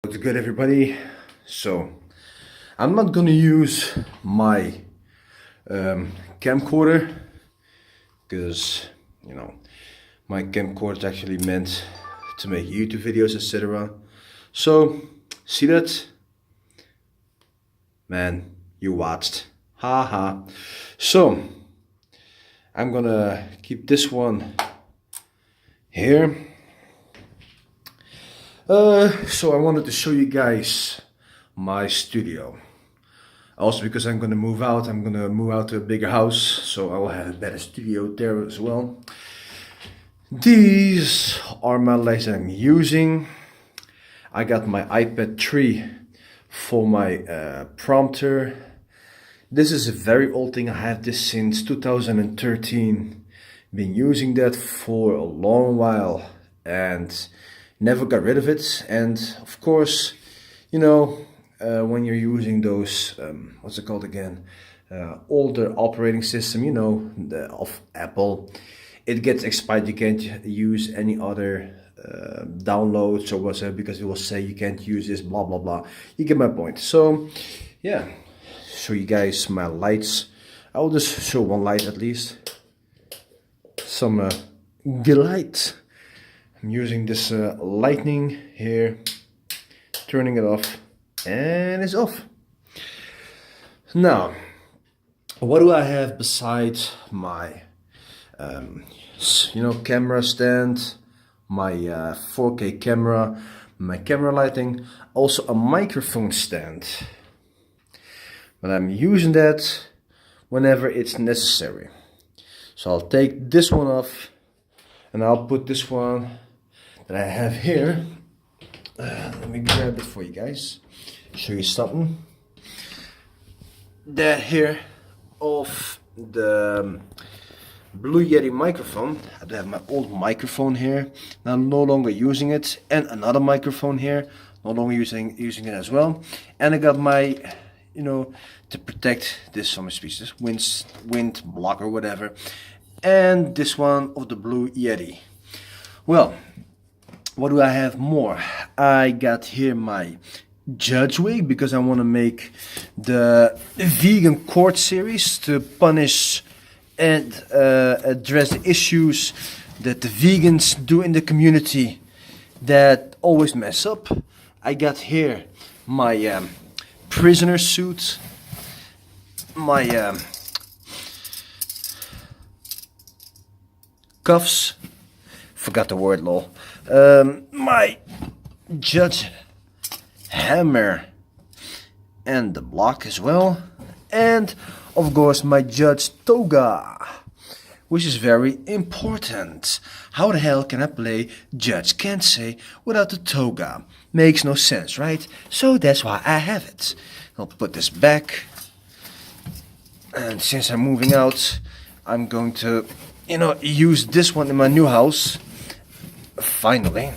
What's good, everybody? So I'm not gonna use my camcorder because my camcorder is actually meant to make YouTube videos, etc. So see that? Man, you watched. Haha. So I'm gonna keep this one here. So I wanted to show you guys my studio. Also because I'm gonna move out, to a bigger house, so I will have a better studio there as well. These are my lights I'm using. I got my iPad 3 for my prompter. This is a very old thing. I have this since 2013. Been using that for a long while and never got rid of it. And of course, when you're using those what's it called again, older operating system, of Apple, it gets expired. You can't use any other downloads or whatever because it will say you can't use this, blah blah blah. You get my point. So yeah, show you guys my lights. I will just show one light at least, some light. I'm using this lightning here, turning it off, and it's off. Now, what do I have besides my camera stand, my 4K camera, my camera lighting, also a microphone stand. But I'm using that whenever it's necessary. So I'll take this one off and I'll put this one that I have here. Let me grab it for you guys, show you something. That here of the Blue Yeti microphone. I do have my old microphone here. Now I'm no longer using it, and another microphone here, no longer using it as well. And I got my, to protect this from species, wind blocker, whatever. And this one of the Blue Yeti. Well, what do I have more? I got here my Judge wig because I want to make the vegan court series to punish and address the issues that the vegans do in the community that always mess up. I got here my prisoner suit, my cuffs, forgot the word, lol, my judge hammer and the block as well, and of course my judge toga, which is very important. How the hell can I play Judge Kensei without the toga? Makes no sense, right? So that's why I have it. I'll put this back, and since I'm moving out, I'm going to use this one in my new house finally.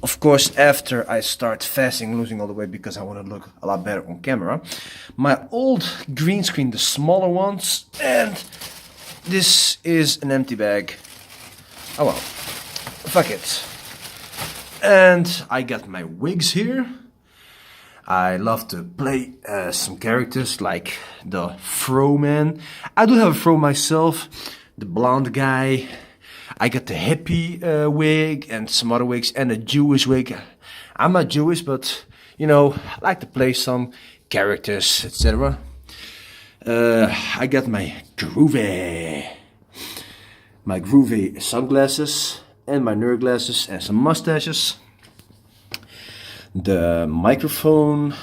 Of course, after I start fasting, losing all the weight because I want to look a lot better on camera. My old green screen, the smaller ones, and this is an empty bag. Oh well, fuck it. And I got my wigs here. I love to play some characters like the Fro Man. I do have a Fro myself, the blonde guy. I got the hippie wig and some other wigs and a Jewish wig. I'm not Jewish, but I like to play some characters, etc. I got my groovy sunglasses and my nerd glasses and some mustaches. The microphone.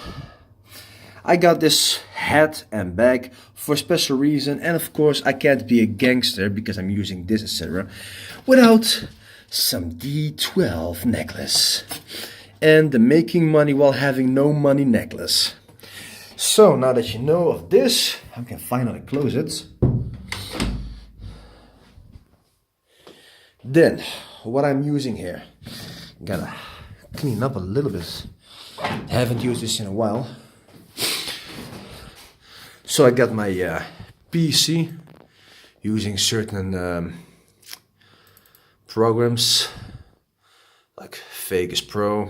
I got this hat and bag for a special reason, and of course I can't be a gangster because I'm using this, etc., without some D12 necklace and the making money while having no money necklace. So now that you know of this, I can finally close it. Then what I'm using here, gotta clean up a little bit. Haven't used this in a while. So I got my PC using certain programs like Vegas Pro.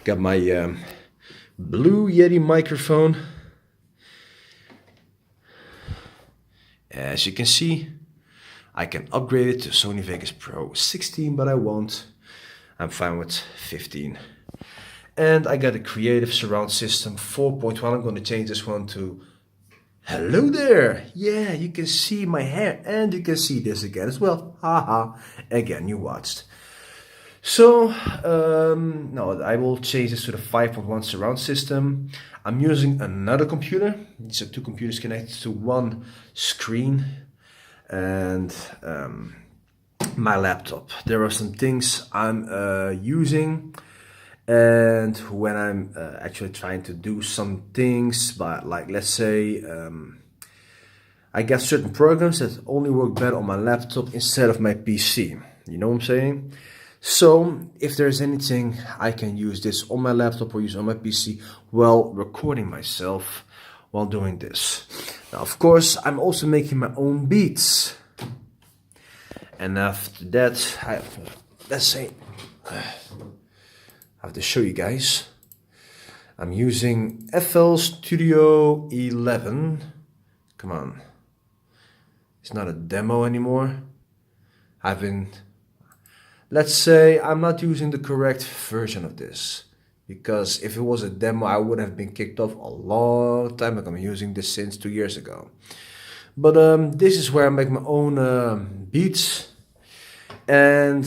Got my Blue Yeti microphone. As you can see, I can upgrade it to Sony Vegas Pro 16, but I won't. I'm fine with 15. And I got a Creative Surround System 4.1. I'm going to change this one to hello there. Yeah, you can see my hair and you can see this again as well. Haha. Again, you watched. So, no, I will change this to the 5.1 surround system. I'm using another computer. These are two computers connected to one screen. And my laptop. There are some things I'm using, and when I'm actually trying to do some things, but like let's say I got certain programs that only work better on my laptop instead of my PC. You know what I'm saying? So if there's anything I can use this on my laptop or use on my PC while recording myself while doing this. Now, of course, I'm also making my own beats. And after that, let's say, I have to show you guys. I'm using FL Studio 11. Come on. It's not a demo anymore. Let's say I'm not using the correct version of this. Because if it was a demo, I would have been kicked off a long time ago. I'm using this since 2 years ago. But this is where I make my own beats. And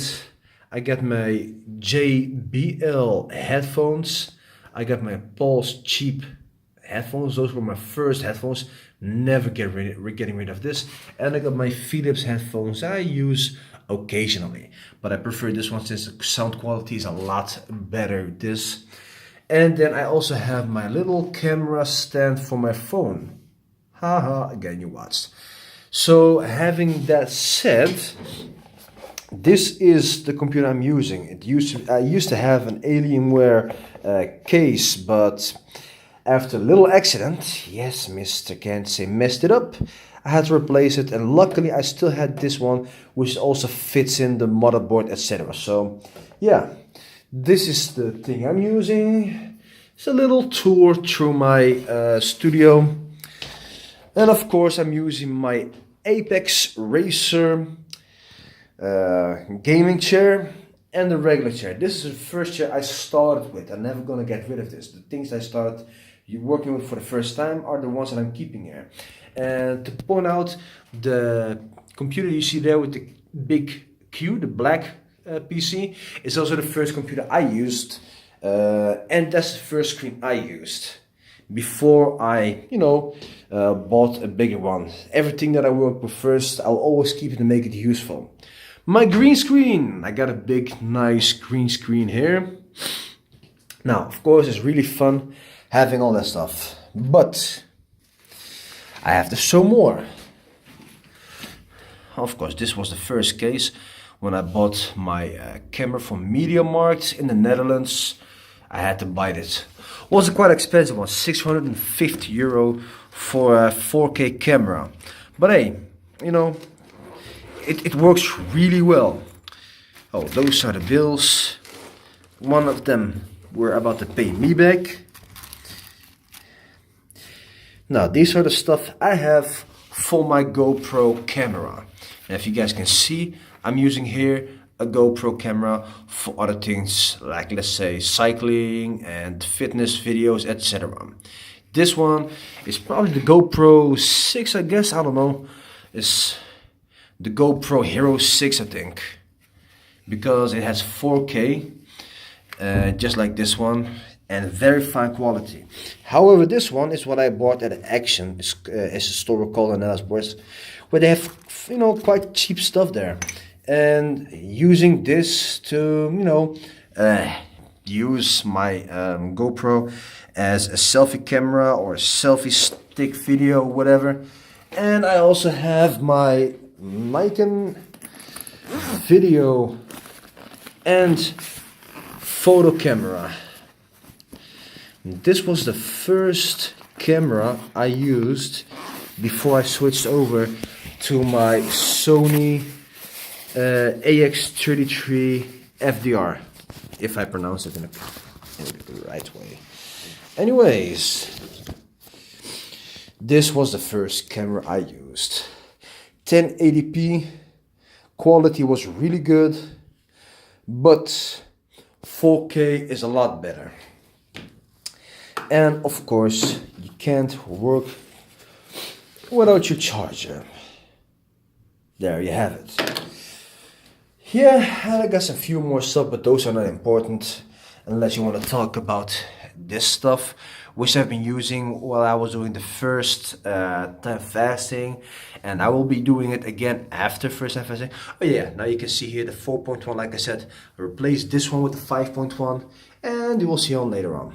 I got my JBL headphones. I got my Pulse cheap headphones. Those were my first headphones. Never getting rid of this. And I got my Philips headphones I use occasionally. But I prefer this one since the sound quality is a lot better with this. And then I also have my little camera stand for my phone. Haha, again you watched. So having that said, this is the computer I'm using. I used to have an Alienware case, but after a little accident, yes, Mr. Kensey messed it up. I had to replace it, and luckily I still had this one, which also fits in the motherboard, etc. So, yeah, this is the thing I'm using. It's a little tour through my studio, and of course I'm using my Apex Racer gaming chair and the regular chair. This is the first chair I started with. I'm never gonna get rid of this. The things I started working with for the first time are the ones that I'm keeping here. And to point out, the computer you see there with the big Q, the black PC, is also the first computer I used, and that's the first screen I used before I, bought a bigger one. Everything that I work with first, I'll always keep it and make it useful. My green screen, I got a big, nice green screen here. Now, of course, it's really fun having all that stuff, but I have to show more. Of course, this was the first case when I bought my camera from MediaMarkt in the Netherlands. I had to buy this. It was a quite expensive one, €650 for a 4K camera. But hey, it works really well. Oh, those are the bills. One of them were about to pay me back. Now, these are the stuff I have for my GoPro camera. And if you guys can see, I'm using here a GoPro camera for other things like, let's say, cycling and fitness videos, etc. This one is probably the GoPro 6, I guess, I don't know. It's the GoPro Hero 6, I think, because it has 4K, just like this one, and very fine quality. However, this one is what I bought at Action, is a store called Nelsport, where they have, quite cheap stuff there. And using this to, use my GoPro as a selfie camera or a selfie stick video, whatever. And I also have my Nikon video and photo camera. This was the first camera I used before I switched over to my Sony AX33 FDR, if I pronounce it put it the right way. Anyways, this was the first camera I used. 1080p, quality was really good, but 4K is a lot better. And of course, you can't work without your charger. There you have it. Yeah, and I got a few more stuff, but those are not important unless you want to talk about this stuff, which I've been using while I was doing the first time fasting, and I will be doing it again after first time fasting. Oh yeah, now you can see here the 4.1, like I said, I replaced this one with the 5.1, and you will see on later on.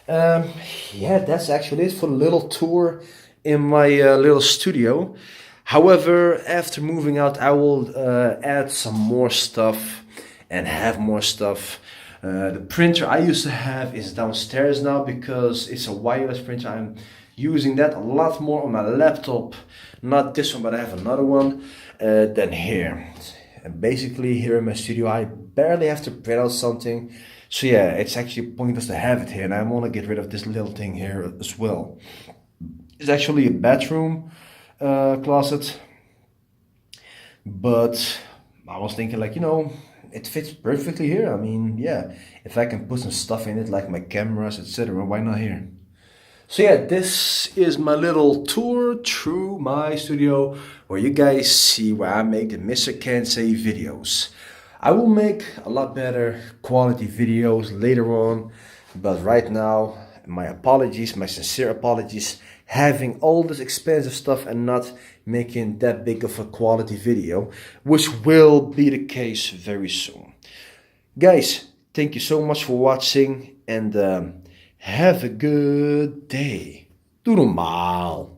Yeah, that's actually it for the little tour in my little studio. However, after moving out, I will add some more stuff and have more stuff. The printer I used to have is downstairs now because it's a wireless printer. I'm using that a lot more on my laptop. Not this one, but I have another one than here. And basically here in my studio, I barely have to print out something. So yeah, it's actually pointless to have it here, and I want to get rid of this little thing here as well. It's actually a bathroom closet, but I was thinking, like, you know, it fits perfectly here. I mean, yeah, if I can put some stuff in it like my cameras, etc., why not here? So yeah, this is my little tour through my studio where you guys see where I make the Mr. Can't Say videos. I will make a lot better quality videos later on, but right now, my apologies, my sincere apologies, having all this expensive stuff and not making that big of a quality video, which will be the case very soon. Guys, thank you so much for watching, and have a good day. Doe normaal.